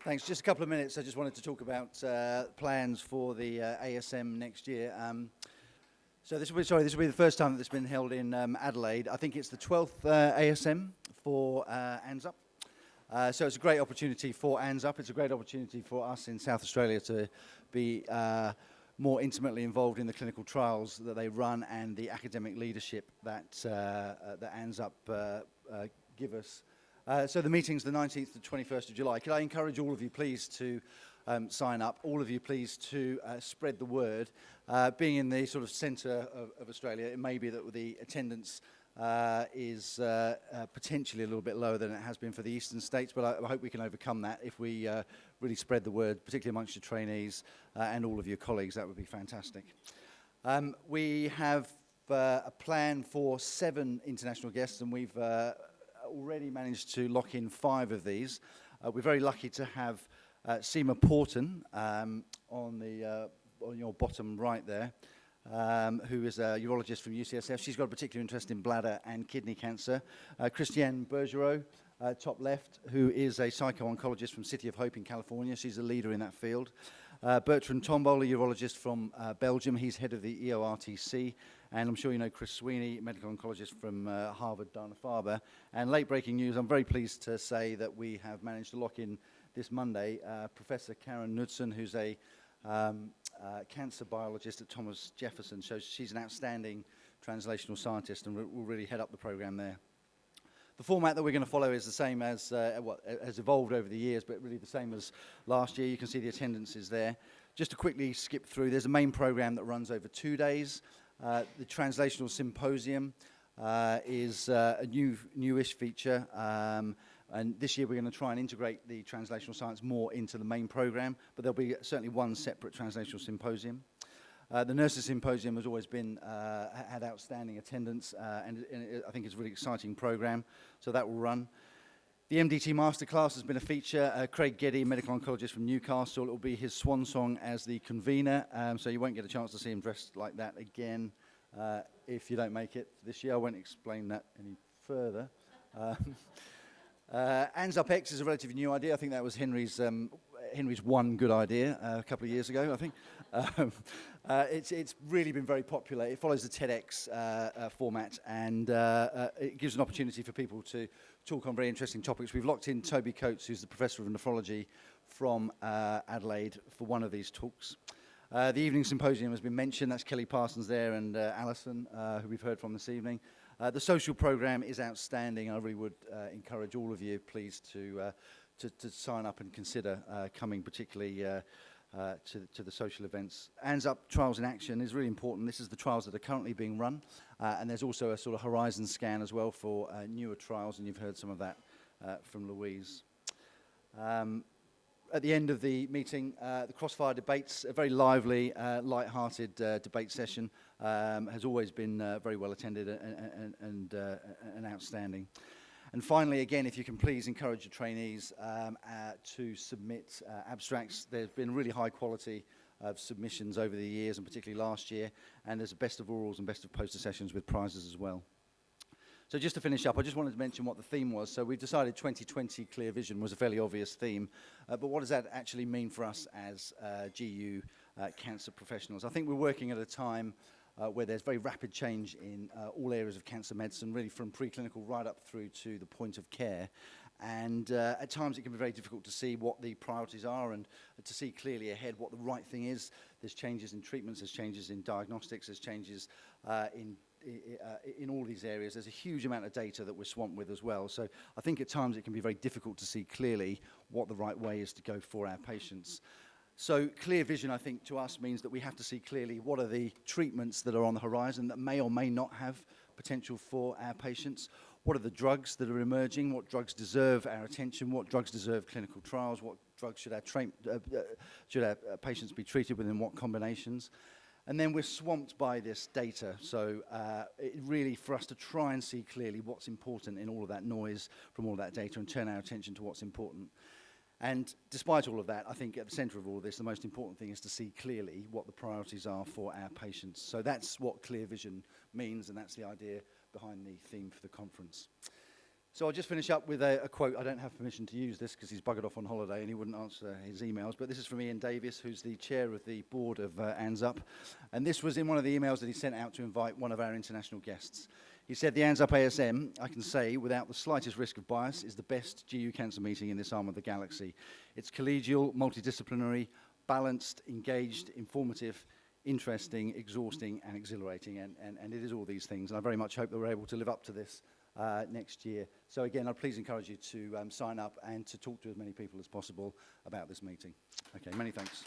Thanks. Just a couple of minutes. I just wanted to talk about plans for the ASM next year. So this will be the first time that it's been held in Adelaide. I think it's the 12th ASM for ANZUP. So it's a great opportunity for ANZUP. It's a great opportunity for us in South Australia to be more intimately involved in the clinical trials that they run and the academic leadership that ANZUP give us. So the meeting's the 19th to 21st of July. Could I encourage all of you, please, to sign up? All of you, please, to spread the word. Being in the sort of centre of Australia, it may be that the attendance is potentially a little bit lower than it has been for the eastern states, but I hope we can overcome that if we really spread the word, particularly amongst your trainees and all of your colleagues. That would be fantastic. We have a plan for 7 international guests, and we've already managed to lock in 5 of these. We're very lucky to have Seema Porton on your bottom right there, who is a urologist from UCSF. She's got a particular interest in bladder and kidney cancer. Christiane Bergerot, top left, who is a psycho-oncologist from City of Hope in California. She's a leader in that field. Bertrand Tombaugh, a urologist from Belgium. He's head of the EORTC. And I'm sure you know Chris Sweeney, medical oncologist from Harvard Dana-Farber. And late breaking news, I'm very pleased to say that we have managed to lock in this Monday Professor Karen Knudsen, who's a cancer biologist at Thomas Jefferson. So she's an outstanding translational scientist and will really head up the program there. The format that we're going to follow is the same as has evolved over the years, but really the same as last year. You can see the attendance is there. Just to quickly skip through, there's a main program that runs over 2 days. The Translational Symposium is a newish feature, and this year we're going to try and integrate the translational science more into the main program, but there'll be certainly one separate Translational Symposium. The Nurses Symposium has always been had outstanding attendance, and I think it's a really exciting program, so that will run. The MDT Masterclass has been a feature. Craig Geddy, medical oncologist from Newcastle, it will be his swan song as the convener, so you won't get a chance to see him dressed like that again if you don't make it this year. I won't explain that any further. ANZUP X is a relatively new idea. I think that was Henry's one good idea a couple of years ago, I think. It's really been very popular. It follows the TEDx format, and it gives an opportunity for people to talk on very interesting topics. We've locked in Toby Coates, who's the Professor of Nephrology from Adelaide, for one of these talks. The evening symposium has been mentioned. That's Kelly Parsons there and Alison, who we've heard from this evening. The social program is outstanding. I really would encourage all of you, please, to sign up and consider coming, particularly to the social events. ANZUP Trials in Action is really important. This is the trials that are currently being run, and there's also a sort of horizon scan as well for newer trials, and you've heard some of that from Louise. At the end of the meeting, the Crossfire Debates, a very lively, light-hearted debate session, has always been very well attended and outstanding. And finally, again, if you can please encourage your trainees to submit abstracts. There's been really high quality of submissions over the years, and particularly last year, and there's a best of orals and best of poster sessions with prizes as well. So just to finish up, I just wanted to mention what the theme was. So we've decided 2020 Clear Vision was a fairly obvious theme, but what does that actually mean for us as GU cancer professionals? I think we're working at a time where there's very rapid change in all areas of cancer medicine, really from preclinical right up through to the point of care. And at times it can be very difficult to see what the priorities are and to see clearly ahead what the right thing is. There's changes in treatments, there's changes in diagnostics, there's changes in all these areas. There's a huge amount of data that we're swamped with as well. So I think at times it can be very difficult to see clearly what the right way is to go for our patients. So clear vision, I think, to us means that we have to see clearly what are the treatments that are on the horizon that may or may not have potential for our patients. What are the drugs that are emerging? What drugs deserve our attention? What drugs deserve clinical trials? What drugs should our patients be treated with, and what combinations? And then we're swamped by this data. So it really, for us to try and see clearly what's important in all of that noise from all of that data and turn our attention to what's important. And despite all of that, I think at the centre of all of this, the most important thing is to see clearly what the priorities are for our patients. So that's what clear vision means, and that's the idea behind the theme for the conference. So I'll just finish up with a quote. I don't have permission to use this because he's buggered off on holiday and he wouldn't answer his emails, but this is from Ian Davies, who's the chair of the board of ANZUP. And this was in one of the emails that he sent out to invite one of our international guests. He said, the ANZUP ASM, I can say, without the slightest risk of bias, is the best GU cancer meeting in this arm of the galaxy. It's collegial, multidisciplinary, balanced, engaged, informative, interesting, exhausting, and exhilarating. And it is all these things. And I very much hope that we're able to live up to this next year. So again, I'd please encourage you to sign up and to talk to as many people as possible about this meeting. Okay, many thanks.